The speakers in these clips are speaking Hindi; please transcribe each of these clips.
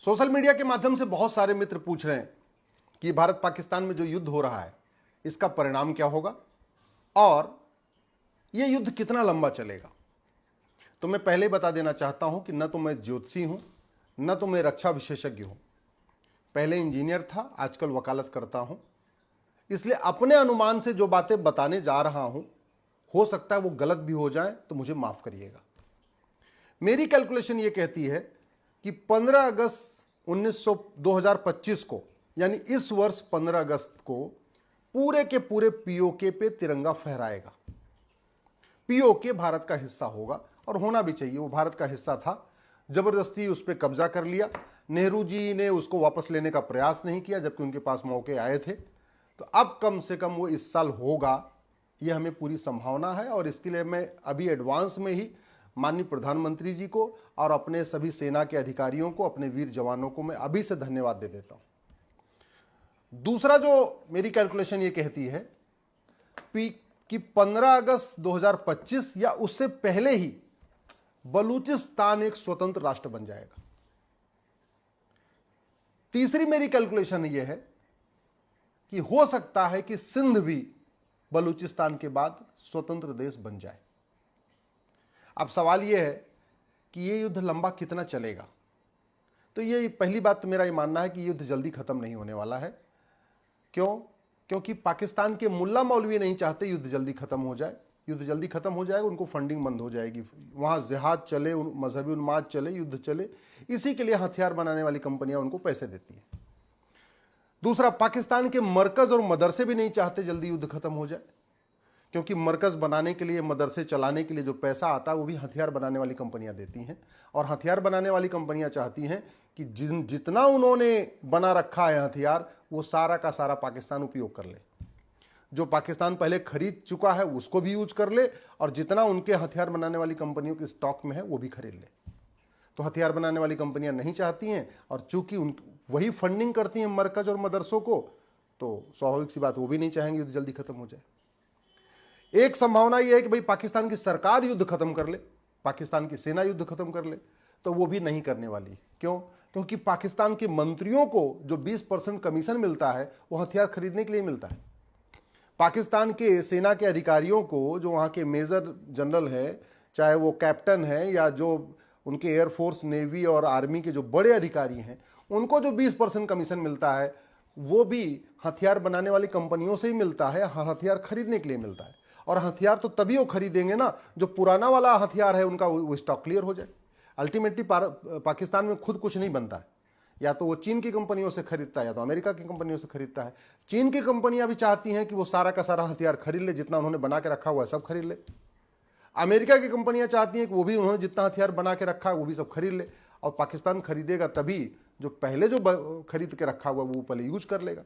सोशल मीडिया के माध्यम से बहुत सारे मित्र पूछ रहे हैं कि भारत पाकिस्तान में जो युद्ध हो रहा है इसका परिणाम क्या होगा और यह युद्ध कितना लंबा चलेगा। तो मैं पहले ही बता देना चाहता हूं कि न तो मैं ज्योतिषी हूं, न तो मैं रक्षा विशेषज्ञ हूं। पहले इंजीनियर था, आजकल वकालत करता हूं। इसलिए अपने अनुमान से जो बातें बताने जा रहा हूं, हो सकता है वो गलत भी हो जाए, तो मुझे माफ करिएगा। मेरी कैलकुलेशन ये कहती है कि 15 अगस्त 2025 को, यानी इस वर्ष 15 अगस्त को पूरे के पूरे पीओके पे तिरंगा फहराएगा। पीओके भारत का हिस्सा होगा और होना भी चाहिए, वो भारत का हिस्सा था। जबरदस्ती उस पर कब्जा कर लिया। नेहरू जी ने उसको वापस लेने का प्रयास नहीं किया, जबकि उनके पास मौके आए थे। तो अब कम से कम वो इस साल होगा, ये हमें पूरी संभावना है। और इसके लिए मैं अभी एडवांस में ही माननीय प्रधानमंत्री जी को और अपने सभी सेना के अधिकारियों को, अपने वीर जवानों को मैं अभी से धन्यवाद दे देता हूं। दूसरा जो मेरी कैलकुलेशन ये कहती है कि 15 अगस्त 2025 या उससे पहले ही बलूचिस्तान एक स्वतंत्र राष्ट्र बन जाएगा। तीसरी मेरी कैलकुलेशन यह है कि हो सकता है कि सिंध भी बलूचिस्तान के बाद स्वतंत्र देश बन जाए। अब सवाल यह है कि यह युद्ध लंबा कितना चलेगा। तो ये पहली बात तो मेरा ये मानना है कि युद्ध जल्दी खत्म नहीं होने वाला है। क्यों? क्योंकि पाकिस्तान के मुल्ला मौलवी नहीं चाहते युद्ध जल्दी खत्म हो जाए। युद्ध जल्दी खत्म हो जाएगा, उनको फंडिंग बंद हो जाएगी, वहां जिहाद चले, मजहबी उन्माद चले, युद्ध चले, इसी के लिए हथियार बनाने वाली कंपनियां उनको पैसे देती हैं। दूसरा, पाकिस्तान के मरकज और मदरसे भी नहीं चाहते जल्दी युद्ध खत्म हो जाए, क्योंकि मरकज बनाने के लिए, मदरसे चलाने के लिए जो पैसा आता है वो भी हथियार बनाने वाली कंपनियां देती हैं। और हथियार बनाने वाली कंपनियां चाहती हैं कि जितना उन्होंने बना रखा है हथियार, वो सारा का सारा पाकिस्तान उपयोग कर ले। जो पाकिस्तान पहले खरीद चुका है उसको भी यूज कर ले, और जितना उनके हथियार बनाने वाली कंपनियों के स्टॉक में है वो भी खरीद ले। तो हथियार बनाने वाली कंपनियां नहीं चाहती हैं, और चूंकि वही फंडिंग करती हैं मरकज और मदरसों को, तो स्वाभाविक सी बात वो भी नहीं चाहेंगे युद्ध जल्दी खत्म हो जाए। एक संभावना यह है कि भाई पाकिस्तान की सरकार युद्ध खत्म कर ले, पाकिस्तान की सेना युद्ध खत्म कर ले, तो वो भी नहीं करने वाली। क्यों? क्योंकि पाकिस्तान के मंत्रियों को जो 20% कमीशन मिलता है वो हथियार खरीदने के लिए मिलता है। पाकिस्तान के सेना के अधिकारियों को, जो वहाँ के मेजर जनरल है, चाहे वो कैप्टन है या जो उनके एयरफोर्स, नेवी और आर्मी के जो बड़े अधिकारी हैं, उनको जो 20% कमीशन मिलता है वो भी हथियार बनाने वाली कंपनियों से ही मिलता है, हथियार खरीदने के लिए मिलता है। और हथियार तो तभी वो खरीदेंगे ना जो पुराना वाला हथियार है उनका वो स्टॉक क्लियर हो जाए। अल्टीमेटली पाकिस्तान में खुद कुछ नहीं बनता है, या तो वो चीन की कंपनियों से खरीदता है या तो अमेरिका की कंपनियों से खरीदता है। चीन की कंपनियां भी चाहती हैं कि वो सारा का सारा हथियार खरीद ले, जितना उन्होंने बना के रखा हुआ है सब खरीद ले। अमेरिका की कंपनियां चाहती हैं कि वो भी उन्होंने जितना हथियार बना के रखा है वो भी सब खरीद ले। और पाकिस्तान खरीदेगा तभी जो पहले जो खरीद के रखा हुआ वो पहले यूज कर लेगा।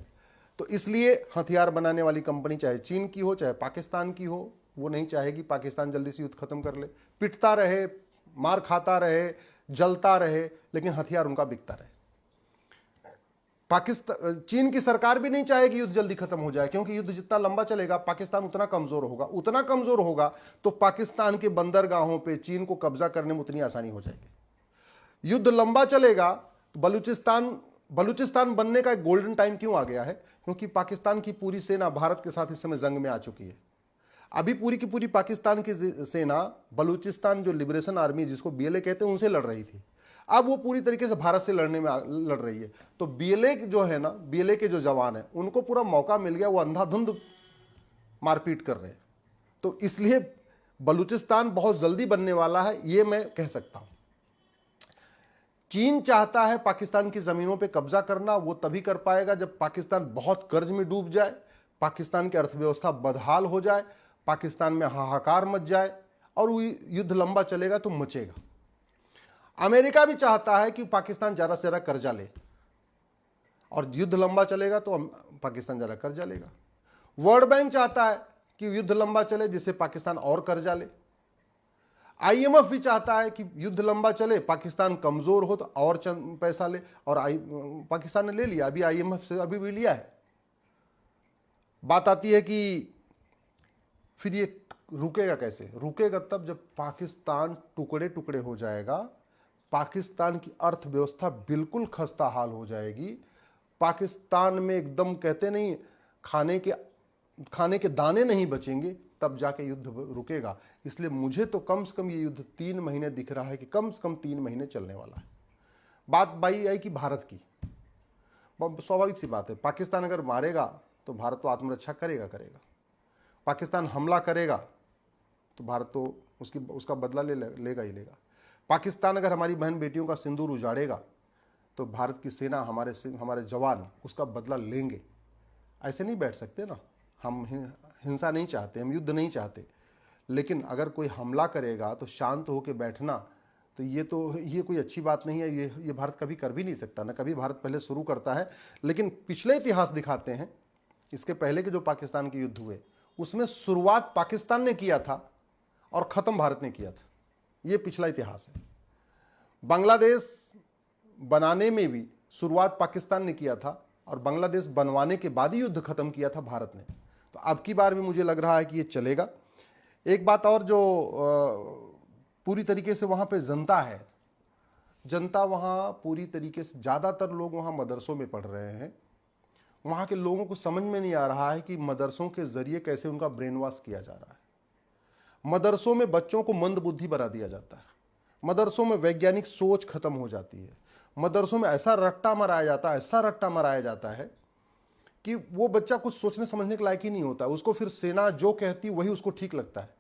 तो इसलिए हथियार बनाने वाली कंपनी, चाहे चीन की हो चाहे पाकिस्तान की हो, वो नहीं चाहेगी पाकिस्तान जल्दी से युद्ध खत्म कर ले, पिटता रहे, मार खाता रहे, जलता रहे, लेकिन हथियार उनका बिकता रहे। चीन की सरकार भी नहीं चाहेगी युद्ध जल्दी खत्म हो जाए, क्योंकि युद्ध जितना लंबा चलेगा पाकिस्तान उतना कमजोर होगा, उतना कमजोर होगा तो पाकिस्तान के बंदरगाहों पे चीन को कब्जा करने में उतनी आसानी हो जाएगी। युद्ध लंबा चलेगा तो बलूचिस्तान बनने का एक गोल्डन टाइम क्यों आ गया है? क्योंकि पाकिस्तान की पूरी सेना भारत के साथ इस समय जंग में आ चुकी है। अभी पूरी की पूरी पाकिस्तान की सेना बलूचिस्तान जो लिबरेशन आर्मी, जिसको बीएलए कहते हैं, उनसे लड़ रही थी। अब वो पूरी तरीके से भारत से लड़ रही है। तो बीएलए जो है ना, बीएलए के जो जवान हैं उनको पूरा मौका मिल गया, वो अंधाधुंध मारपीट कर रहे हैं। तो इसलिए बलूचिस्तान बहुत जल्दी बनने वाला है, ये मैं कह सकता हूं। चीन चाहता है पाकिस्तान की जमीनों पे कब्जा करना, वो तभी कर पाएगा जब पाकिस्तान बहुत कर्ज में डूब जाए, पाकिस्तान की अर्थव्यवस्था बदहाल हो जाए, पाकिस्तान में हाहाकार मच जाए, और वो युद्ध लंबा चलेगा तो मचेगा। अमेरिका भी चाहता है कि पाकिस्तान ज्यादा से ज्यादा कर्जा ले, और युद्ध लंबा चलेगा तो पाकिस्तान ज्यादा कर्जा लेगा। वर्ल्ड बैंक चाहता है कि युद्ध लंबा चले जिससे पाकिस्तान और कर्जा ले। आईएमएफ भी चाहता है कि युद्ध लंबा चले, पाकिस्तान कमजोर हो तो और पैसा ले, और पाकिस्तान ने ले लिया, अभी आईएमएफ से अभी भी लिया है। बात आती है कि फिर ये रुकेगा कैसे? रुकेगा तब जब पाकिस्तान टुकड़े टुकड़े हो जाएगा, पाकिस्तान की अर्थव्यवस्था बिल्कुल खस्ता हाल हो जाएगी। पाकिस्तान में एकदम कहते नहीं, खाने के दाने नहीं बचेंगे, तब जाके युद्ध रुकेगा। इसलिए मुझे तो कम से कम ये युद्ध 3 महीने दिख रहा है कि कम से कम 3 महीने चलने वाला है। बात बाई आई कि भारत की, स्वाभाविक सी बात है, पाकिस्तान अगर मारेगा तो भारत तो आत्मरक्षा करेगा। पाकिस्तान हमला करेगा तो भारत तो उसका बदला लेगा ही लेगा। पाकिस्तान अगर हमारी बहन बेटियों का सिंदूर उजाड़ेगा तो भारत की सेना, हमारे जवान उसका बदला लेंगे। ऐसे नहीं बैठ सकते ना। हम हिंसा नहीं चाहते, हम युद्ध नहीं चाहते, लेकिन अगर कोई हमला करेगा तो शांत होकर बैठना, तो ये कोई अच्छी बात नहीं है। ये भारत कभी कर भी नहीं सकता ना। कभी भारत पहले शुरू करता है, लेकिन पिछले इतिहास दिखाते हैं, इसके पहले के जो पाकिस्तान के युद्ध हुए उसमें शुरुआत पाकिस्तान ने किया था और खत्म भारत ने किया था। ये पिछला इतिहास है। बांग्लादेश बनाने में भी शुरुआत पाकिस्तान ने किया था और बांग्लादेश बनवाने के बाद ही युद्ध खत्म किया था भारत ने। तो अब की बार भी मुझे लग रहा है कि ये चलेगा। एक बात और जो पूरी तरीके से वहां पे जनता है, जनता वहां पूरी तरीके से, ज्यादातर लोग वहां मदरसों में पढ़ रहे हैं। वहां के लोगों को समझ में नहीं आ रहा है कि मदरसों के जरिए कैसे उनका ब्रेन वॉश किया जा रहा है। मदरसों में बच्चों को मंदबुद्धि बना दिया जाता है। मदरसों में वैज्ञानिक सोच खत्म हो जाती है। मदरसों में ऐसा रट्टा मराया जाता है कि वो बच्चा कुछ सोचने समझने के लायक ही नहीं होता। उसको फिर सेना जो कहती वही उसको ठीक लगता है।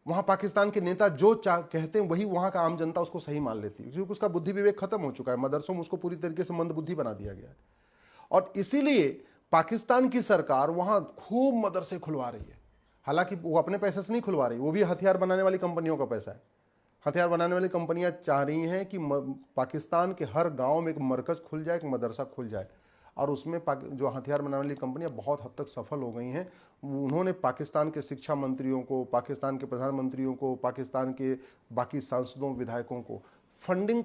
वहां पाकिस्तान के नेता जो कहते हैं वही वहां का आम जनता उसको सही मान लेती है, क्योंकि उसका बुद्धि विवेक खत्म हो चुका है। मदरसों में उसको पूरी तरीके से मंदबुद्धि बना दिया गया है। और इसीलिए पाकिस्तान की सरकार वहां खूब मदरसे खुलवा रही है। हालांकि वो अपने पैसे से नहीं खुलवा रही, वो भी हथियार बनाने वाली कंपनियों का पैसा है। हथियार बनाने वाली कंपनियां चाह रही हैं कि पाकिस्तान के हर गांव में एक मरकज खुल जाए, एक मदरसा खुल जाए। और उसमें जो हथियार बनाने वाली कंपनियां बहुत हद तक सफल हो गई हैं। उन्होंने पाकिस्तान के शिक्षा मंत्रियों को, पाकिस्तान के प्रधानमंत्रियों को, पाकिस्तान के बाकी सांसदों विधायकों को फंडिंग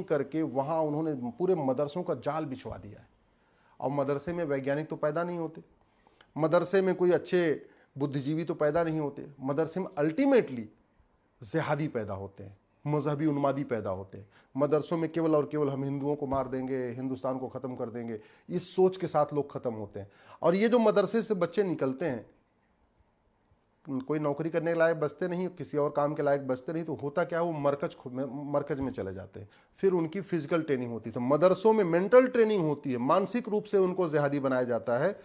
करके वहाँ उन्होंने पूरे मदरसों का जाल बिछवा दिया है। और मदरसे में वैज्ञानिक तो पैदा नहीं होते, मदरसे में कोई अच्छे बुद्धिजीवी तो पैदा नहीं होते। मदरसे में अल्टीमेटली जिहादी पैदा होते हैं, मजहबी उन्मादी पैदा होते हैं। मदरसों में केवल और केवल हम हिंदुओं को मार देंगे, हिंदुस्तान को ख़त्म कर देंगे, इस सोच के साथ लोग ख़त्म होते हैं। और ये जो मदरसे से बच्चे निकलते हैं, कोई नौकरी करने के लायक बचते नहीं, किसी और काम के लायक बचते नहीं, तो होता क्या है, वो मरकज में चले जाते हैं। फिर उनकी फिजिकल ट्रेनिंग होती है। तो मदरसों में मेंटल ट्रेनिंग होती है, मानसिक रूप से उनको जिहादी बनाया जाता है।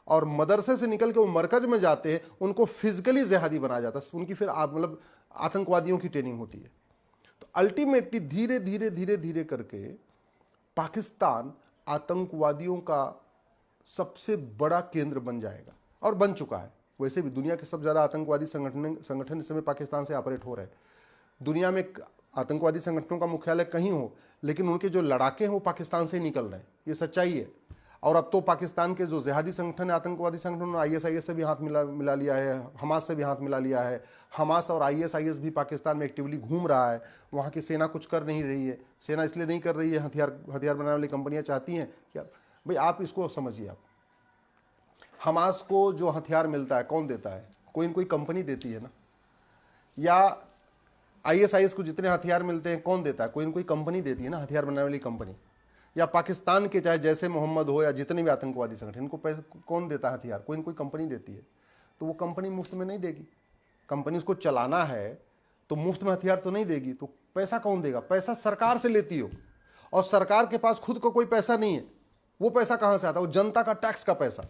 और मदरसे से निकल के वो मरकज में जाते हैं, उनको फिजिकली जिहादी बनाया जाता है। उनकी फिर मतलब आतंकवादियों की ट्रेनिंग होती है। तो अल्टीमेटली धीरे धीरे करके पाकिस्तान आतंकवादियों का सबसे बड़ा केंद्र बन जाएगा, और बन चुका है। वैसे भी दुनिया के सबसे ज्यादा आतंकवादी संगठन इस समय पाकिस्तान से ऑपरेट हो रहे हैं। दुनिया में आतंकवादी संगठनों का मुख्यालय कहीं हो, लेकिन उनके जो लड़ाके हैं वो पाकिस्तान से ही निकल रहे हैं, ये सच्चाई है। और अब तो पाकिस्तान के जो जिहादी संगठन है, आतंकवादी संगठन, ISIS से भी हाथ मिला लिया है, हमास से भी हाथ मिला लिया है। हमास और ISIS भी पाकिस्तान में एक्टिवली घूम रहा है। वहाँ की सेना कुछ कर नहीं रही है। सेना इसलिए नहीं कर रही है, हथियार बनाने वाली कंपनियां चाहती हैं कि भाई आप इसको समझिए। आप हमास को जो हथियार मिलता है कौन देता है? कोई न कोई कंपनी देती है ना। या ISIS को जितने हथियार मिलते हैं कौन देता है? कोई न कोई कंपनी देती है ना, हथियार बनाने वाली कंपनी। या पाकिस्तान के चाहे जैसे मोहम्मद हो या जितने भी आतंकवादी संगठन, इनको पैसे कौन देता है? हथियार कोई न कोई कंपनी देती है। तो वो कंपनी मुफ्त में नहीं देगी। कंपनी उसको चलाना है तो मुफ्त में हथियार तो नहीं देगी। तो पैसा कौन देगा? पैसा सरकार से लेती हो, और सरकार के पास खुद को कोई पैसा नहीं है। वो पैसा कहां से आता है? वो जनता का टैक्स का पैसा।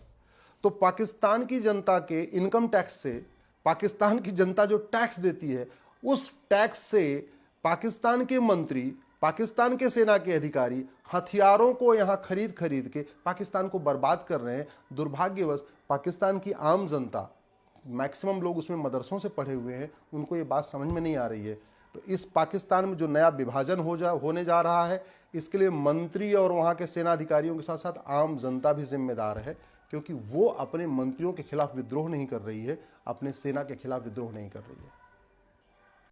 तो पाकिस्तान की जनता के इनकम टैक्स से, पाकिस्तान की जनता जो टैक्स देती है, उस टैक्स से पाकिस्तान के मंत्री, पाकिस्तान के सेना के अधिकारी हथियारों को यहां खरीद के पाकिस्तान को बर्बाद कर रहे हैं। दुर्भाग्यवश पाकिस्तान की आम जनता, मैक्सिमम लोग उसमें मदरसों से पढ़े हुए हैं, उनको ये बात समझ में नहीं आ रही है। तो इस पाकिस्तान में जो नया विभाजन होने जा रहा है, इसके लिए मंत्री और वहां के सेना अधिकारियों के साथ साथ आम जनता भी जिम्मेदार है, क्योंकि वो अपने मंत्रियों के खिलाफ विद्रोह नहीं कर रही है, अपने सेना के खिलाफ विद्रोह नहीं कर रही है।